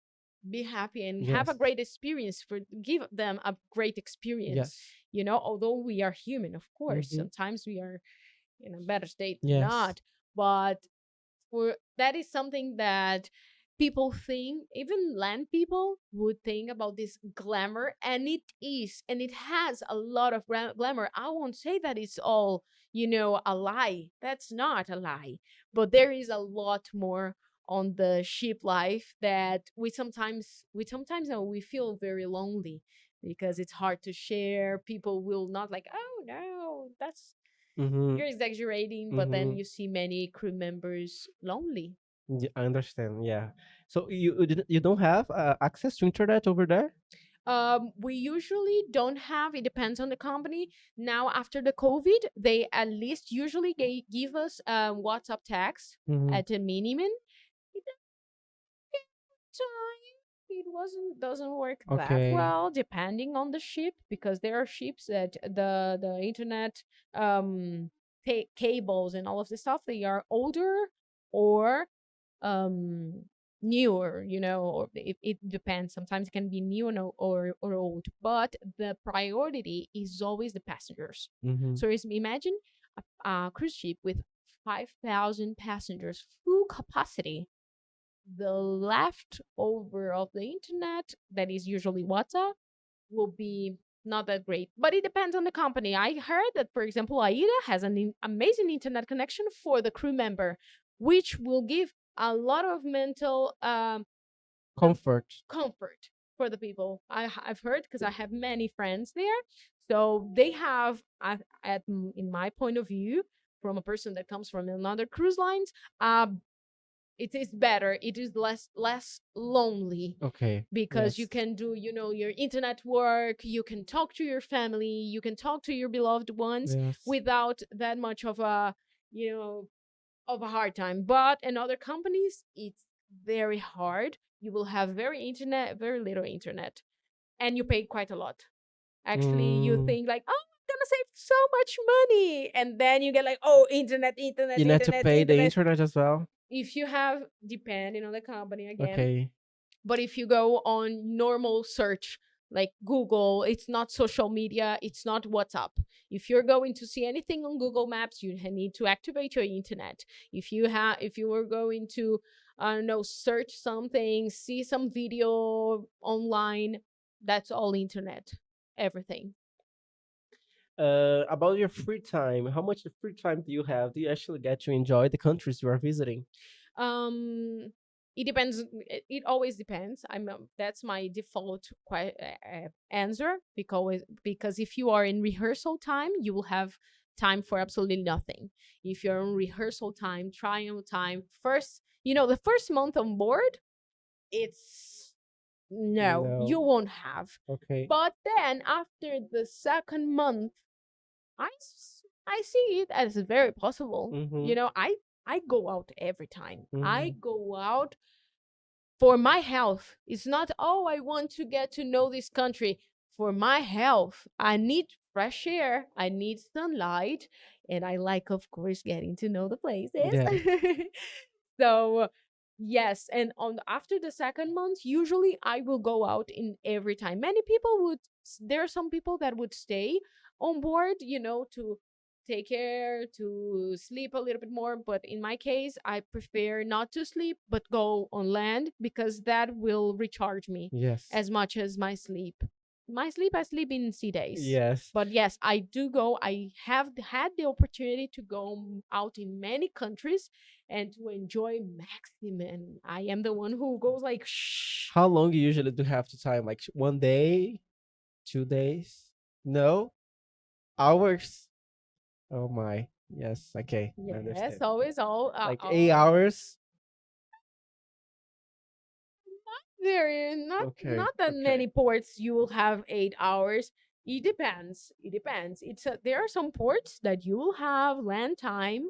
be happy and have a Yes. great experience, for give them a great experience. Yes. Although we are human, of course, Mm-hmm. sometimes we are in a better state than Yes. not. But for that is something that people think, even land people would think about this glamour, and it is, and it has a lot of glamour. I won't say that it's all, a lie. That's not a lie, but there is a lot more on the ship life that we sometimes know we feel very lonely because it's hard to share. People will not like, oh no, that's, Mm-hmm. you're exaggerating, but then Mm-hmm. you see many crew members lonely. Yeah, I understand. Yeah. So you don't have access to internet over there? We usually don't have. It depends on the company. Now, after the COVID, they at least usually give us WhatsApp text Mm-hmm. at a minimum. It time it wasn't doesn't work that Okay. well, depending on the ship, because there are ships that the internet um cables and all of this stuff, they are older or um newer, or it depends. Sometimes it can be new or old, but the priority is always the passengers. Mm-hmm. So imagine a cruise ship with 5,000 passengers, full capacity. The leftover of the internet, that is usually WhatsApp, will be not that great. But it depends on the company. I heard that, for example, AIDA has an amazing internet connection for the crew member, which will give a lot of mental Comfort. comfort for the people. I've heard, because I have many friends there. So they have, in my point of view, from a person that comes from another cruise lines, it is better. It is less lonely, Okay. because you Yes. can do, your internet work, you can talk to your family, you can talk to your beloved ones Yes. without that much of a, you know of a hard time. But in other companies, it's very hard. You will have very little internet, and you pay quite a lot. Actually, you Mm. think like, oh, I'm gonna save so much money, and then you get like, oh, internet, internet, You need to internet, pay the internet. internet as well. If you have, depending on the company again, Okay. but if you go on normal search like Google, it's not social media, it's not WhatsApp. If you're going to see anything on Google Maps, you need to activate your internet. If you were going to, I don't know, search something, see some video online, that's all internet. Everything. About your free time, how much free time do you have? Do you actually get to enjoy the countries you are visiting? Um, it depends. It always depends. That's my default answer, because if you are in rehearsal time, you will have time for absolutely nothing. If you're on rehearsal time, trial time, the first month on board, it's no, you No. won't have. Okay. But then after the second month, I see it as very possible. Mm-hmm. I go out every time. I Mm-hmm. go out for my health. It's not, oh, I want to get to know this country. For my health, I need fresh air, I need sunlight, and I like, of course, getting to know the places. Yeah. So yes, and on after the second month, usually I will go out in every time. Many people would. There are some people that would stay on board, to take care, to sleep a little bit more. But in my case, I prefer not to sleep, but go on land, because that will recharge me Yes. as much as my sleep. My sleep, I sleep in sea days. Yes. But yes, I do go. I have had the opportunity to go out in many countries and to enjoy maximum. I am the one who goes like, shh. How long you usually do have to time? Like 1 day, 2 days? No? Hours? Oh my. Yes. Okay. I Yes, understand. always Like eight all hours? very Okay. not that Okay. many ports you will have 8 hours. It depends. It depends. There are some ports that you will have land time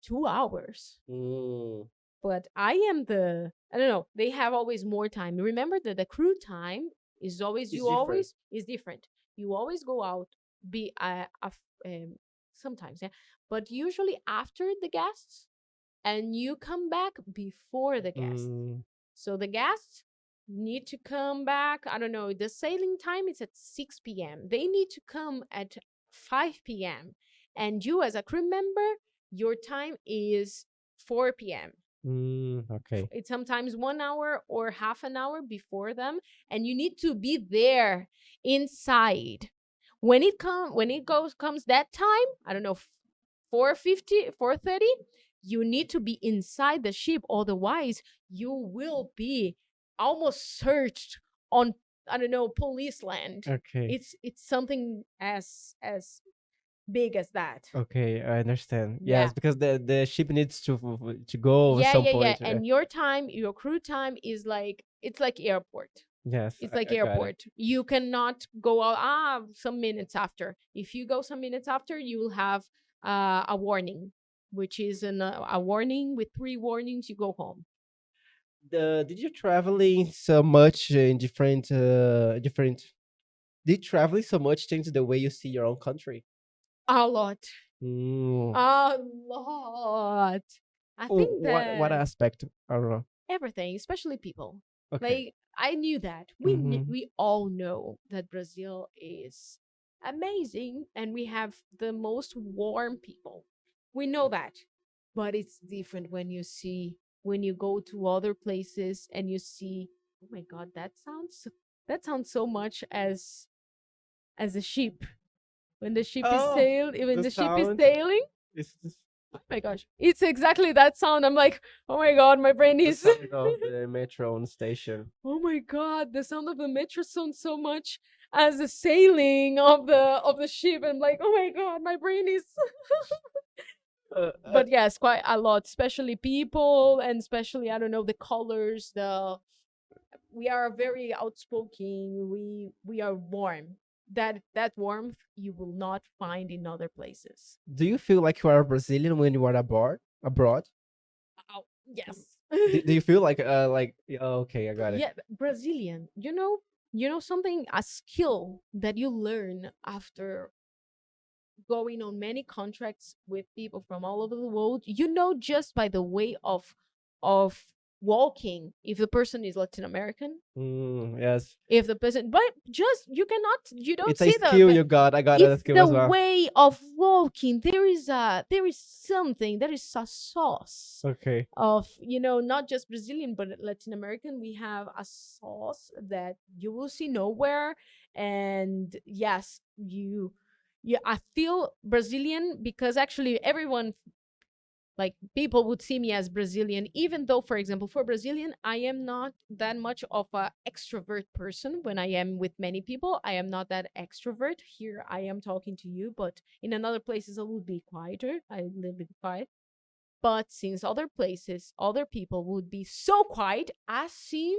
2 hours. Mm. But I don't know, they have always more time. Remember that the crew time is always, It's you different. always is different. You always go out, be sometimes, yeah, but usually after the guests, and you come back before the guests. Mm. So the guests need to come back. I don't know, the sailing time is at 6 p.m. They need to come at 5 p.m. And you, as a crew member, your time is 4 p.m. Okay. It's sometimes 1 hour or half an hour before them, and you need to be there inside. When it comes that time, I don't know, 4:50, 4:30, you need to be inside the ship. Otherwise, you will be almost searched on, I don't know, police land. Okay. It's something as big as that. Okay, I understand. Yeah. Yes, because the ship needs to go at Yeah, some yeah, yeah. point. And your time, your crew time is like, it's like airport. Yes, It's like I got it. airport. You cannot go out some minutes after. If you go some minutes after, you will have a warning, which is a warning. With 3 warnings, you go home. Did you traveling so much in different? Did traveling so much change the way you see your own country? A lot. Mm. A lot. I think What that aspect? I don't know. everything, especially people. Okay. Like, I knew that. Mm-hmm. We all know that Brazil is amazing and we have the most warm people. We know that. But it's different when you go to other places and you see, oh my god, that sounds so much as a ship. Oh, When the the ship is sound sailing, is this, oh my gosh, it's exactly that sound. I'm like, oh my god, my brain the is sound of the metro on station. oh my god, the sound of the metro sounds so much as the sailing of the ship. I'm like, oh my god, my brain is Uh, uh, but yes, quite a lot, especially people, and especially, I don't know, the colors, the we are very outspoken, we are warm. That warmth you will not find in other places. do you feel like you are a Brazilian when you are abroad? Abroad? Oh, yes. Do you feel like yeah, okay, I got it. Yeah, Brazilian. You know something, a skill that you learn after going on many contracts with people from all over the world. You know, just by the way of walking, if the person is Latin American, Yes, if the person, but just you don't it's a see skill you got. I got it's a skill the as well. way of walking. There is something, there is a sauce Okay. of, not just Brazilian but Latin American. We have a sauce that you will see nowhere. And yes, I feel Brazilian because actually everyone, like, people would see me as Brazilian, even though, for example, for Brazilian, I am not that much of a extrovert person. When I am with many people, I am not that extrovert. Here I am talking to you, but in another places I would be quieter, I a little bit quiet. But since other places, other people would be so quiet, I seem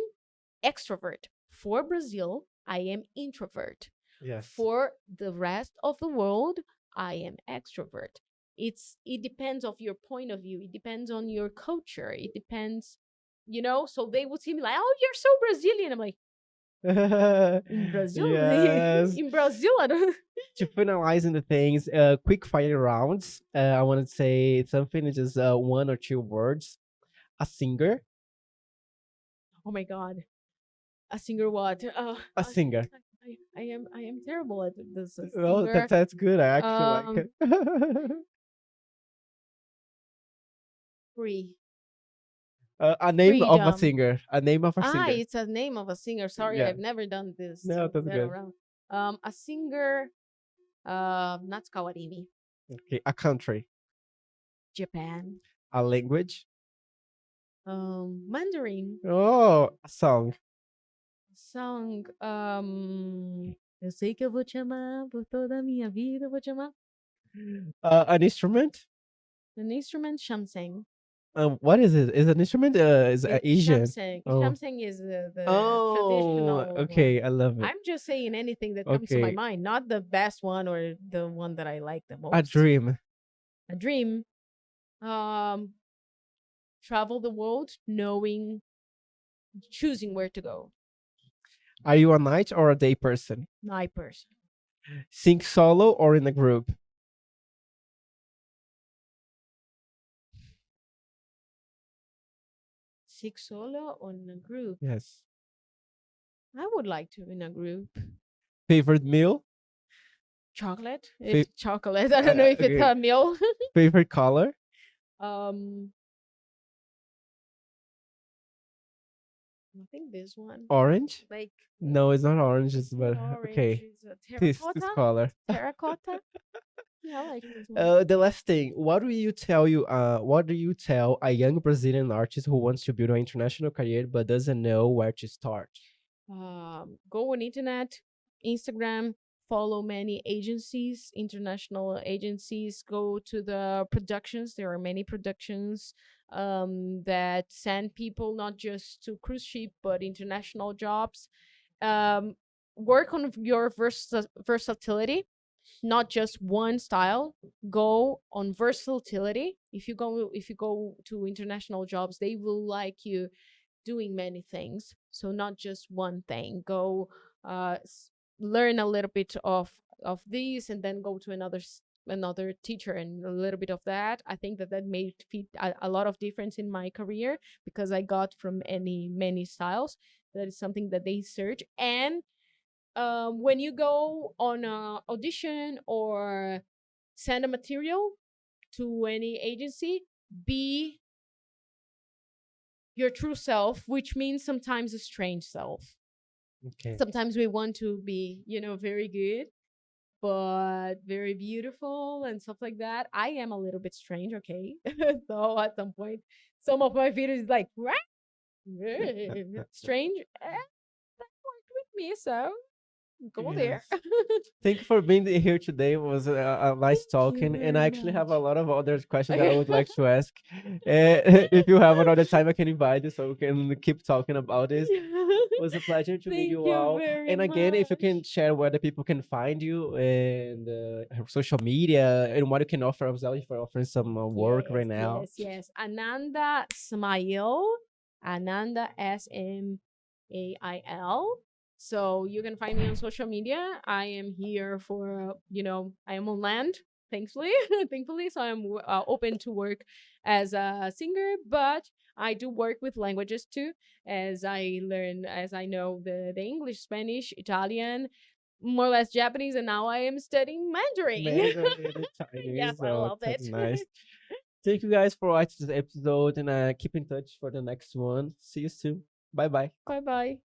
extrovert. For Brazil, I am introvert. Yes. For the rest of the world, I am extrovert. It depends of your point of view. It depends on your culture. It depends, so they would see me like, oh, you're so Brazilian. I'm like, in Brazil? Yes. In Brazil, I don't. To finalizing the things, quick fire rounds. I want to say something, it's just one or two words. A singer. Oh my god. A singer what? A singer. I am terrible at this. A Oh, singer. that's good. I actually like Um, it. free. A name of a Freedom. singer. A name of a singer. It's a name of a singer. Sorry, Yeah. I've never done this No, that's that good. around. A singer. Not Kawarimi. Okay. A country. Japan. A language. Mandarin. Oh, a song. Song. Eu sei que eu vou te amar por toda a minha vida. Eu vou te amar. An instrument. An instrument, shamseng. What is it? Is an instrument? Is Asian? Shamseng. Oh. Shamseng is the Oh, traditional one. okay. I love it. I'm just saying anything that comes to my Okay. mind, not the best one or the one that I like the A most. dream. A dream. Travel the world, choosing where to go. Are you a night or a day person? My person. Sing solo or in a group? Six solo or in a group? Yes. I would like to in a group. Favorite meal? Chocolate. Fa- If chocolate. I don't know if it's okay. a meal. Favorite color? um I think this one. Orange? Like No, it's not orange. It's not but orange. okay. It's a This terracotta. color. Terracotta. Yeah, I like this one. The last thing, what do you tell a young Brazilian artist who wants to build an international career but doesn't know where to start? Go on internet, Instagram, follow many agencies, international agencies. Go to the productions. There are many productions that send people not just to cruise ship but international jobs. Um, Work on your versatility, not just one style. Go on versatility. If you go to international jobs, they will like you doing many things, so not just one thing. Go uh learn a little bit of these, and then go to another teacher and a little bit of that. I think that that made a lot of difference in my career, because I got from many styles. That is something that they search. And when you go on a audition or send a material to any agency, be your true self, which means sometimes a strange self. Okay. Sometimes we want to be, very good, but very beautiful and stuff like that. I am a little bit strange, okay? So at some point, some of my videos is like, what? Strange. That worked with me, so go there. Yes. Thank you for being here today. It was a nice Thank you talking, and I very actually have much. a lot of other questions that I Okay. would like to ask. If you have another time, I can invite you so we can keep talking about this. It was a pleasure to meet Thank you you all. very And again, if you can much. share where the people can find you and social media and what you can offer as well, if you're offering some work Yes, right now. yes, yes. Ananda Ismail. Ananda Smail. So you can find me on social media. I am here for, I am on land, thankfully, thankfully. So I'm open to work as a singer, but I do work with languages too, as I know the English, Spanish, Italian, more or less Japanese, and now I am studying Mandarin. Mandarin and Yes, Chinese. I Oh, love that's it. nice. Thank you guys for watching this episode and keep in touch for the next one. See you soon. Bye bye. Bye bye.